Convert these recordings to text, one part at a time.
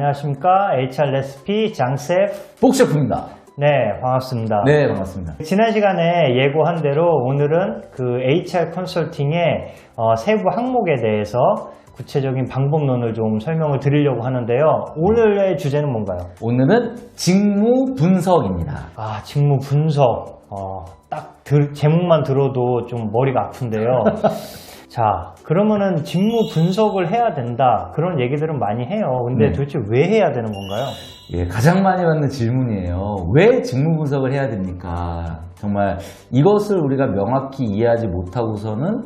안녕하십니까. HR 레시피 장셉 복셰프입니다. 네, 반갑습니다. 네, 반갑습니다. 지난 시간에 예고한 대로 오늘은 그 HR 컨설팅의 세부 항목에 대해서 구체적인 방법론을 좀 설명을 드리려고 하는데요. 오늘의 주제는 뭔가요? 오늘은 직무 분석입니다. 직무 분석. 제목만 들어도 좀 머리가 아픈데요. 자, 그러면은 직무 분석을 해야 된다. 그런 얘기들은 많이 해요. 근데 네. 도대체 왜 해야 되는 건가요? 예, 가장 많이 받는 질문이에요. 왜 직무 분석을 해야 됩니까? 정말 이것을 우리가 명확히 이해하지 못하고서는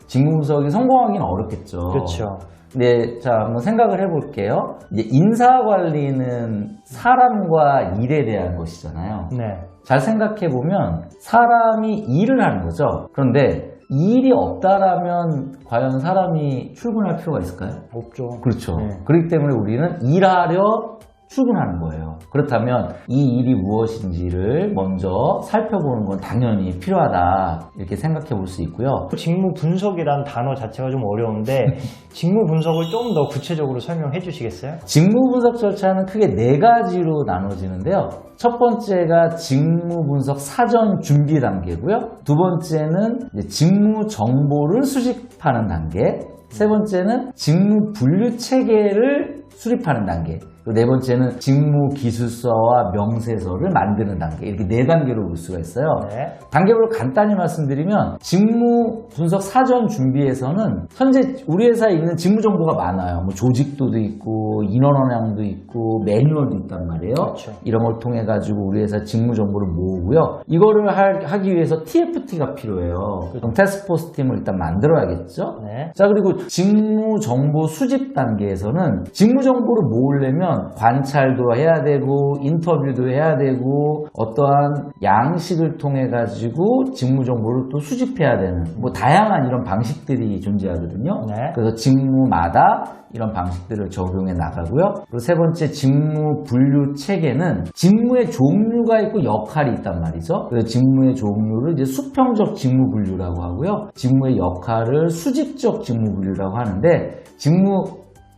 직무 분석이 성공하기는 어렵겠죠. 그렇죠. 네, 자, 한번 생각을 해볼게요. 이제 인사 관리는 사람과 일에 대한 것이잖아요. 네. 잘 생각해보면 사람이 일을 하는 거죠. 그런데 이 일이 없다라면 과연 사람이 출근할 필요가 있을까요? 없죠. 그렇죠. 네. 그렇기 때문에 우리는 일하려 출근하는 거예요. 그렇다면 이 일이 무엇인지를 먼저 살펴보는 건 당연히 필요하다 이렇게 생각해 볼 수 있고요. 직무 분석이란 단어 자체가 좀 어려운데 직무 분석을 좀 더 구체적으로 설명해 주시겠어요? 직무 분석 절차는 크게 네 가지로 나눠지는데요. 첫 번째가 직무 분석 사전 준비 단계고요. 두 번째는 이제 직무 정보를 수집하는 단계. 세 번째는 직무 분류 체계를 수립하는 단계. 그리고 네 번째는 직무 기술서와 명세서를 만드는 단계. 이렇게 네 단계로 볼 수가 있어요. 네. 단계별로 간단히 말씀드리면 직무 분석 사전 준비에서는 현재 우리 회사에 있는 직무 정보가 많아요. 뭐 조직도도 있고 인원원양도 있고 매뉴얼도 있단 말이에요. 그렇죠. 이런 걸 통해 가지고 우리 회사 직무 정보를 모으고요. 이거를 하기 위해서 TFT가 필요해요. 그럼 태스크포스 팀을 일단 만들어야겠죠. 네. 자, 그리고 직무 정보 수집 단계에서는 직무 정보를 모으려면 관찰도 해야 되고 인터뷰도 해야 되고 어떠한 양식을 통해 가지고 직무 정보를 또 수집해야 되는 뭐 다양한 이런 방식들이 존재하거든요. 네. 그래서 직무마다 이런 방식들을 적용해 나가고요. 그리고 세 번째 직무 분류 체계는 직무의 종류가 있고 역할이 있단 말이죠. 그래서 직무의 종류를 이제 수평적 직무 분류라고 하고요. 직무의 역할을 수직적 직무 분류라고 하는데 직무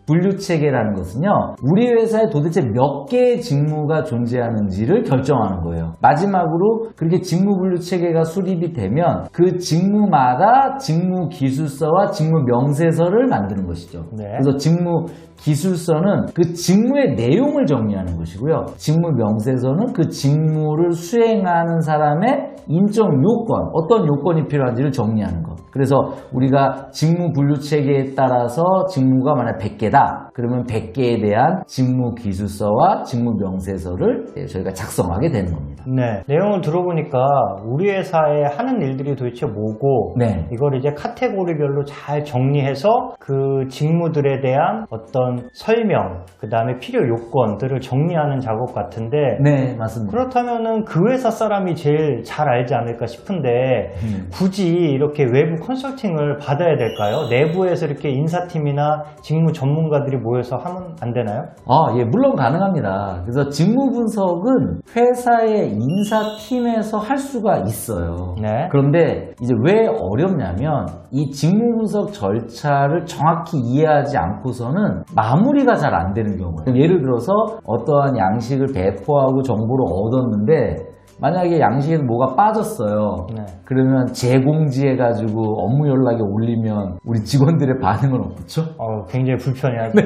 분류 체계라는 것은요, 우리 회사에 도대체 몇 개의 직무가 존재하는지를 결정하는 거예요. 마지막으로 그렇게 직무 분류 체계가 수립이 되면 그 직무마다 직무 기술서와 직무 명세서를 만드는 것이죠. 네. 그래서 직무 기술서는 그 직무의 내용을 정리하는 것이고요. 직무 명세서는 그 직무를 수행하는 사람의 인적 요건, 어떤 요건이 필요한지를 정리하는 것. 그래서 우리가 직무 분류 체계에 따라서 직무가 만약 100개다. 그러면 100개에 대한 직무 기술서와 직무 명세서를 저희가 작성하게 되는 겁니다. 네. 내용을 들어보니까 우리 회사에 하는 일들이 도대체 뭐고 네. 이걸 이제 카테고리별로 잘 정리해서 그 직무들에 대한 어떤 설명, 그 다음에 필요 요건들을 정리하는 작업 같은데 네, 맞습니다. 그렇다면은 그 회사 사람이 제일 잘 알지 않을까 싶은데 굳이 이렇게 외부 컨설팅을 받아야 될까요? 내부에서 이렇게 인사팀이나 직무 전문가들이 모여서 하면 안 되나요? 예, 물론 가능합니다. 그래서 직무 분석은 회사의 인사팀에서 할 수가 있어요. 네. 그런데 이제 왜 어렵냐면 이 직무 분석 절차를 정확히 이해하지 않고서는 마무리가 잘 안 되는 경우예요. 예를 들어서 어떠한 양식을 배포하고 정보를 얻었는데 만약에 양식에 뭐가 빠졌어요. 네. 그러면 재공지해가지고 업무 연락에 올리면 우리 직원들의 반응은 어떻죠? 굉장히 불편해하죠.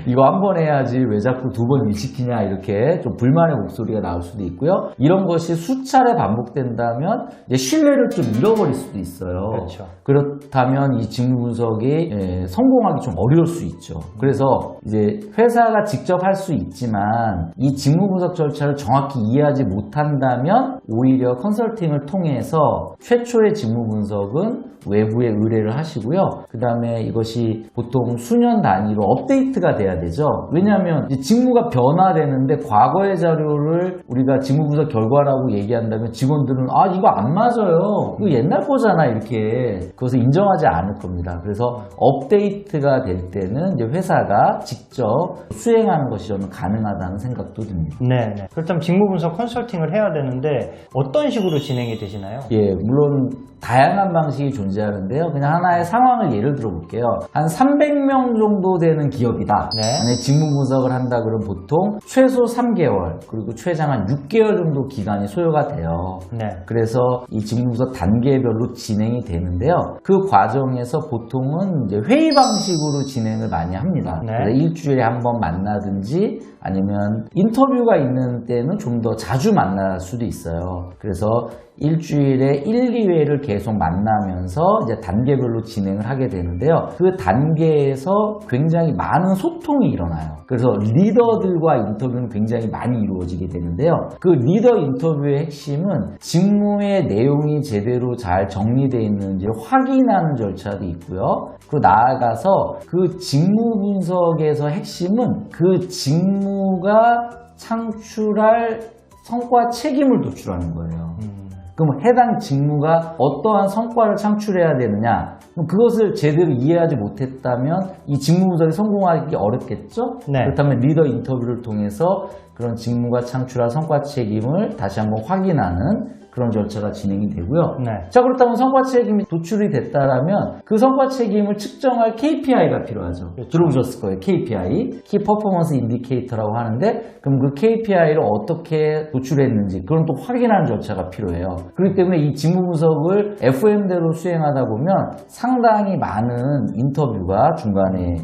이거 한 번 해야지 왜 자꾸 두 번 일 시키냐 이렇게 좀 불만의 목소리가 나올 수도 있고요. 이런 것이 수차례 반복된다면 이제 신뢰를 좀 잃어버릴 수도 있어요. 그렇죠. 그렇다면 이 직무 분석이 성공하기 좀 어려울 수 있죠. 그래서 이제 회사가 직접 할 수 있지만 이 직무 분석 절차를 정확히 이해하지 못한다면 오히려 컨설팅을 통해서 최초의 직무 분석은 외부에 의뢰를 하시고요. 그 다음에 이것이 보통 수년 단위로 업데이트가 돼야 되죠. 왜냐하면 이제 직무가 변화되는데 과거의 자료를 우리가 직무 분석 결과라고 얘기한다면 직원들은 이거 안 맞아요. 이거 옛날 거잖아 이렇게 그것을 인정하지 않을 겁니다. 그래서 업데이트가 될 때는 이제 회사가 직접 수행하는 것이 저는 가능하다는 생각도 듭니다. 네. 그렇다면 직무 분석 컨설팅을 해야 되는데 하는데 어떤 식으로 진행이 되시나요? 예, 물론 다양한 방식이 존재하는데요. 그냥 하나의 상황을 예를 들어볼게요. 한 300명 정도 되는 기업이다. 네. 만약에 직무 분석을 한다 그러면 보통 최소 3개월 그리고 최장 한 6개월 정도 기간이 소요가 돼요. 네. 그래서 이 직무 분석 단계별로 진행이 되는데요. 그 과정에서 보통은 이제 회의 방식으로 진행을 많이 합니다. 네. 그래서 일주일에 한 번 만나든지 아니면 인터뷰가 있는 때는 좀 더 자주 만날 수도 있어요. 그래서 일주일에 1, 2회를 계속 만나면서 이제 단계별로 진행을 하게 되는데요. 그 단계에서 굉장히 많은 소통이 일어나요. 그래서 리더들과 인터뷰는 굉장히 많이 이루어지게 되는데요. 그 리더 인터뷰의 핵심은 직무의 내용이 제대로 잘 정리되어 있는지를 확인하는 절차도 있고요. 그리고 나아가서 그 직무 분석에서 핵심은 그 직무가 창출할 성과 책임을 도출하는 거예요. 그럼 해당 직무가 어떠한 성과를 창출해야 되느냐? 그럼 그것을 제대로 이해하지 못했다면 이 직무 분석이 성공하기 어렵겠죠? 네. 그렇다면 리더 인터뷰를 통해서 그런 직무가 창출할 성과 책임을 다시 한번 확인하는 그런 절차가 진행이 되고요. 네. 자, 그렇다면 성과 책임이 도출이 됐다라면 그 성과 책임을 측정할 KPI가 필요하죠. 그렇죠. 들어보셨을 거예요. KPI, Key Performance Indicator라고 하는데 그럼 그 KPI를 어떻게 도출했는지 그건 또 확인하는 절차가 필요해요. 그렇기 때문에 이 직무 분석을 FM대로 수행하다 보면 상당히 많은 인터뷰가 중간에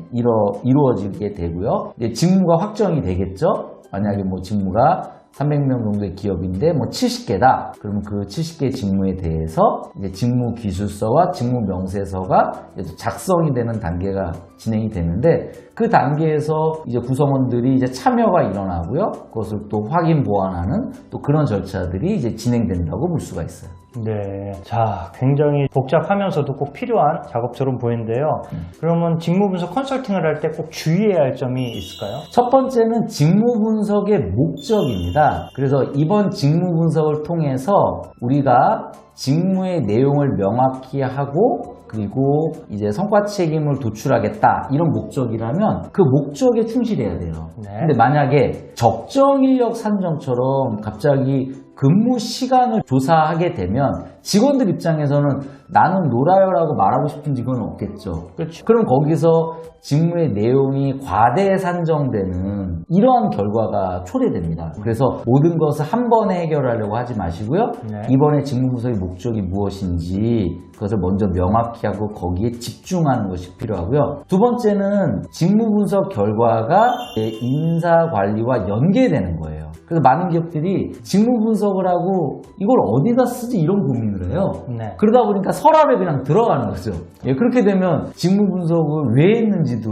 이루어지게 되고요. 이제 직무가 확정이 되겠죠. 만약에 뭐 직무가 300명 정도의 기업인데 뭐 70개다. 그러면 그 70개 직무에 대해서 이제 직무 기술서와 직무 명세서가 이제 작성이 되는 단계가 진행이 되는데 그 단계에서 이제 구성원들이 이제 참여가 일어나고요. 그것을 또 확인 보완하는 또 그런 절차들이 이제 진행된다고 볼 수가 있어요. 네. 자, 굉장히 복잡하면서도 꼭 필요한 작업처럼 보이는데요. 그러면 직무 분석 컨설팅을 할 때 꼭 주의해야 할 점이 있을까요? 첫 번째는 직무 분석의 목적입니다. 그래서 이번 직무 분석을 통해서 우리가 직무의 내용을 명확히 하고 그리고 이제 성과 책임을 도출하겠다 이런 목적이라면 그 목적에 충실해야 돼요. 네. 근데 만약에 적정 인력 산정처럼 갑자기 근무 시간을 조사하게 되면 직원들 입장에서는 나는 놀아요라고 말하고 싶은 직원은 없겠죠. 그렇죠. 그럼 거기서 직무의 내용이 과대 산정되는 이러한 결과가 초래됩니다. 그래서 모든 것을 한 번에 해결하려고 하지 마시고요. 네. 이번에 직무 분석의 목적이 무엇인지 그것을 먼저 명확히 하고 거기에 집중하는 것이 필요하고요. 두 번째는 직무 분석 결과가 인사 관리와 연계되는 거예요. 그래서 많은 기업들이 직무 분석을 하고 이걸 어디다 쓰지 이런 고민을 해요. 네. 그러다 보니까 서랍에 그냥 들어가는 거죠. 예, 그렇게 되면 직무 분석을 왜 했는지도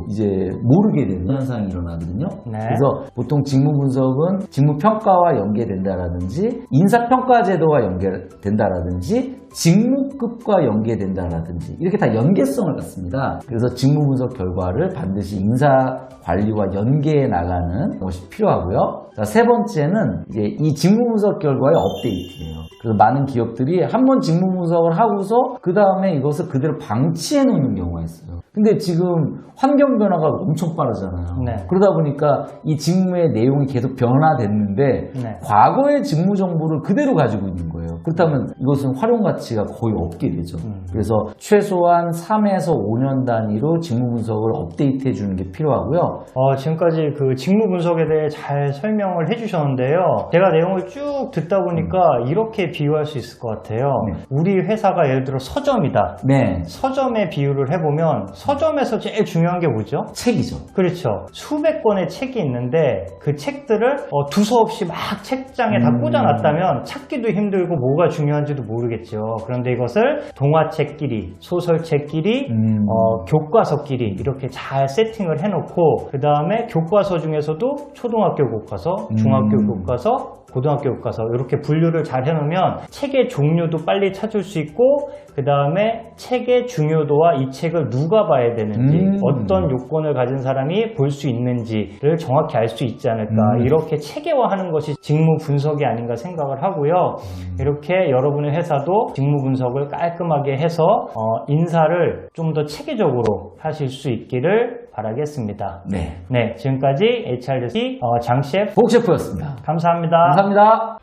이제 모르게 되는 현상이 일어나거든요. 네. 그래서 보통 직무 분석은 직무 평가와 연계된다라든지 인사 평가 제도와 연계된다라든지 직무급과 연계된다라든지 이렇게 다 연계성을 갖습니다. 그래서 직무 분석 결과를 반드시 인사 관리와 연계해 나가는 것이 필요하고요. 자, 세 번째는 이제 이 직무 분석 결과의 업데이트예요. 그래서 많은 기업들이 한번 직무 분석을 하고서 그 다음에 이것을 그대로 방치해 놓는 경우가 있어요. 근데 지금 환경 변화가 엄청 빠르잖아요. 네. 그러다 보니까 이 직무의 내용이 계속 변화됐는데 네. 과거의 직무 정보를 그대로 가지고 있는 거예요. 그렇다면 이것은 활용 가치가 거의 없게 되죠. 그래서 최소한 3에서 5년 단위로 직무 분석을 업데이트해 주는 게 필요하고요. 지금까지 그 직무 분석에 대해 잘 설명을 해주셨는데요. 제가 내용을 쭉 듣다 보니까 이렇게 비유할 수 있을 것 같아요. 네. 우리 회사가 예를 들어 서점이다. 네, 서점의 비유를 해보면 서점에서 제일 중요한 게 뭐죠? 책이죠. 그렇죠. 수백 권의 책이 있는데 그 책들을 두서없이 막 책장에 다 꽂아놨다면 찾기도 힘들고 뭐가 중요한지도 모르겠죠. 그런데 이것을 동화책끼리, 소설책끼리, 교과서끼리 이렇게 잘 세팅을 해놓고 그 다음에 교과서 중에서도 초등학교 교과서, 중학교 교과서, 고등학교 교과서 이렇게 분류를 잘 해놓으면 책의 종류도 빨리 찾을 수 있고 그 다음에 책의 중요도와 이 책을 누가 봐야 되는지 어떤 요건을 가진 사람이 볼 수 있는지를 정확히 알 수 있지 않을까 이렇게 체계화하는 것이 직무 분석이 아닌가 생각을 하고요. 이렇게 여러분의 회사도 직무 분석을 깔끔하게 해서 인사를 좀 더 체계적으로 하실 수 있기를 바라겠습니다. 네, 네, 지금까지 HRDC 장 셰프 복 셰프였습니다. 감사합니다. 감사합니다.